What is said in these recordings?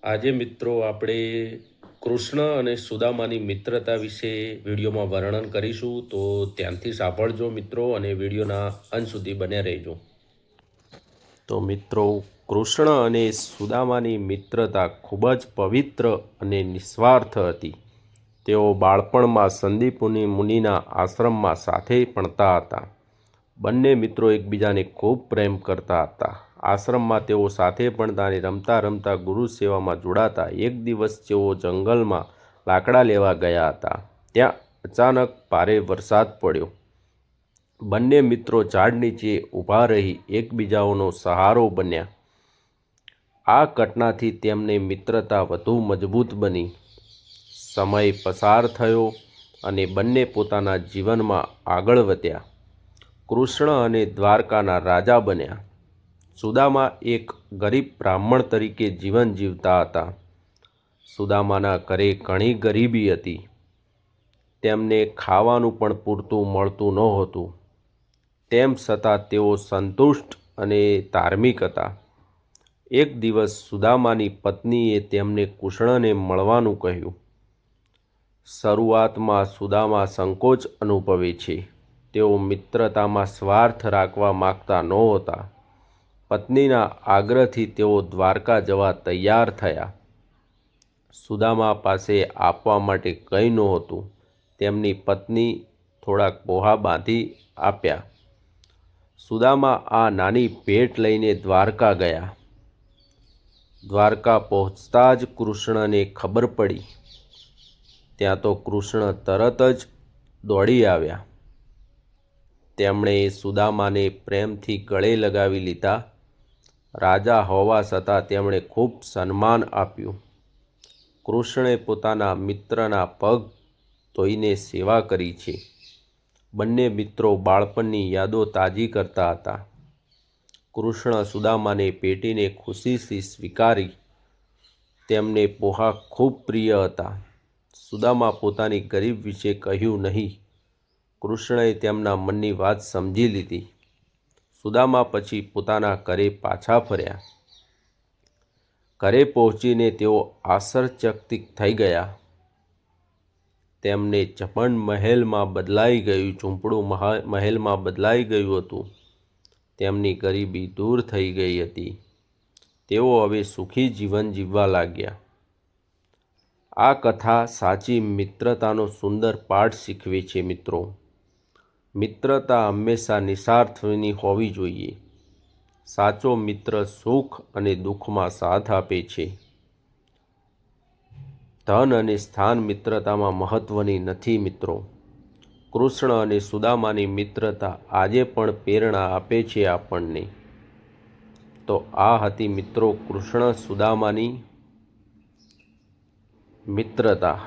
આજે મિત્રો આપણે કૃષ્ણ અને સુદામાની મિત્રતા વિશે વિડીયોમાં વર્ણન કરીશું, તો ધ્યાનથી સાંભળજો મિત્રો અને વિડીયોના અંત સુધી બન્યા રહેજો। તો મિત્રો, કૃષ્ણ અને સુદામાની મિત્રતા ખૂબ જ પવિત્ર અને નિસ્વાર્થ હતી। તેઓ બાળપણમાં સંદીપની મુનિના આશ્રમમાં સાથે ભણતા હતા। બંને મિત્રો એકબીજાને ખૂબ પ્રેમ કરતા હતા। આશ્રમમાં તેઓ સાથે ભણતા અને રમતા રમતા ગુરુ સેવામાં જોડાતા। એક દિવસ તેઓ જંગલમાં લાકડા લેવા ગયા હતા। ત્યાં અચાનક ભારે વરસાદ પડ્યો। બંને મિત્રો ઝાડ નીચે ઊભા રહી એકબીજાનો સહારો બન્યા। આ ઘટનાથી તેમની મિત્રતા વધુ મજબૂત બની। સમય પસાર થયો અને બંને પોતાના જીવનમાં આગળ વધ્યા। કૃષ્ણ અને દ્વારકાના રાજા બન્યા। સુદામા એક ગરીબ બ્રાહ્મણ તરીકે જીવન જીવતા હતા। સુદામાના ઘરે ઘણી ગરીબી હતી। તેમને ખાવાનું પણ પૂરતું મળતું નહોતું। તેમ છતાં તેઓ સંતુષ્ટ અને ધાર્મિક હતા। એક દિવસ સુદામાની પત્નીએ તેમને કૃષ્ણને મળવાનું કહ્યું। શરૂઆતમાં સુદામા સંકોચ અનુભવે છે। તેઓ મિત્રતામાં સ્વાર્થ રાખવા માગતા નહોતા। પત્નીના આગ્રહથી તેઓ દ્વારકા જવા તૈયાર થયા। સુદામા પાસે આપવા માટે કંઈ નહોતું। તેમની પત્ની થોડાક પોહા બાંધી આપ્યા। સુદામા આ નાની ભેટ લઈને દ્વારકા ગયા। દ્વારકા પહોંચતા જ કૃષ્ણને ખબર પડી। ત્યાં તો કૃષ્ણ તરત જ દોડી આવ્યા। તેમણે સુદામાને પ્રેમથી ગળે લગાવી લીધા। રાજા હોવા છતાં તેમણે ખૂબ સન્માન આપ્યું। કૃષ્ણે પોતાના મિત્રના પગ ધોઈને સેવા કરી છે। બંને મિત્રો બાળપણની યાદો તાજી કરતા હતા। કૃષ્ણ સુદામાને ભેટીને ખુશીથી સ્વીકારી। તેમને પોહા ખૂબ પ્રિય હતા। સુદામા પોતાની ગરીબ વિશે કહ્યું નહીં। કૃષ્ણએ તેમના મનની વાત સમજી લીધી। સુદામા પછી પોતાના ઘરે પાછા ફર્યા। ઘરે પહોંચીને તેઓ આશ્ચર્યચકિત થઈ ગયા। તેમને ઝૂંપડું મહેલમાં બદલાઈ ગયું હતું। તેમની ગરીબી દૂર થઈ ગઈ હતી। તેઓ હવે સુખી જીવન જીવવા લાગ્યા। આ કથા સાચી મિત્રતાનો સુંદર પાઠ શીખવે છે મિત્રો। મિત્રતા હંમેશા નિસ્વાર્થની હોવી જોઈએ। સાચો મિત્ર સુખ અને દુઃખમાં સાથ આપે છે। ધન અને સ્થાન મિત્રતામાં મહત્ત્વની નથી મિત્રો। કૃષ્ણ અને સુદામાની મિત્રતા આજે પણ પ્રેરણા આપે છે આપણને। તો આ હતી મિત્રો કૃષ્ણ સુદામાની મિત્રતા।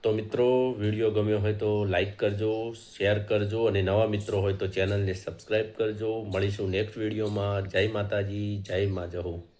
તો મિત્રો, વિડીયો ગમ્યો હોય તો લાઈક કરજો, શેર કરજો અને નવા મિત્રો હોય તો ચેનલને સબસ્ક્રાઈબ કરજો। મળીશું નેક્સ્ટ વિડીયોમાં। જય માતાજી, જય મા જહો।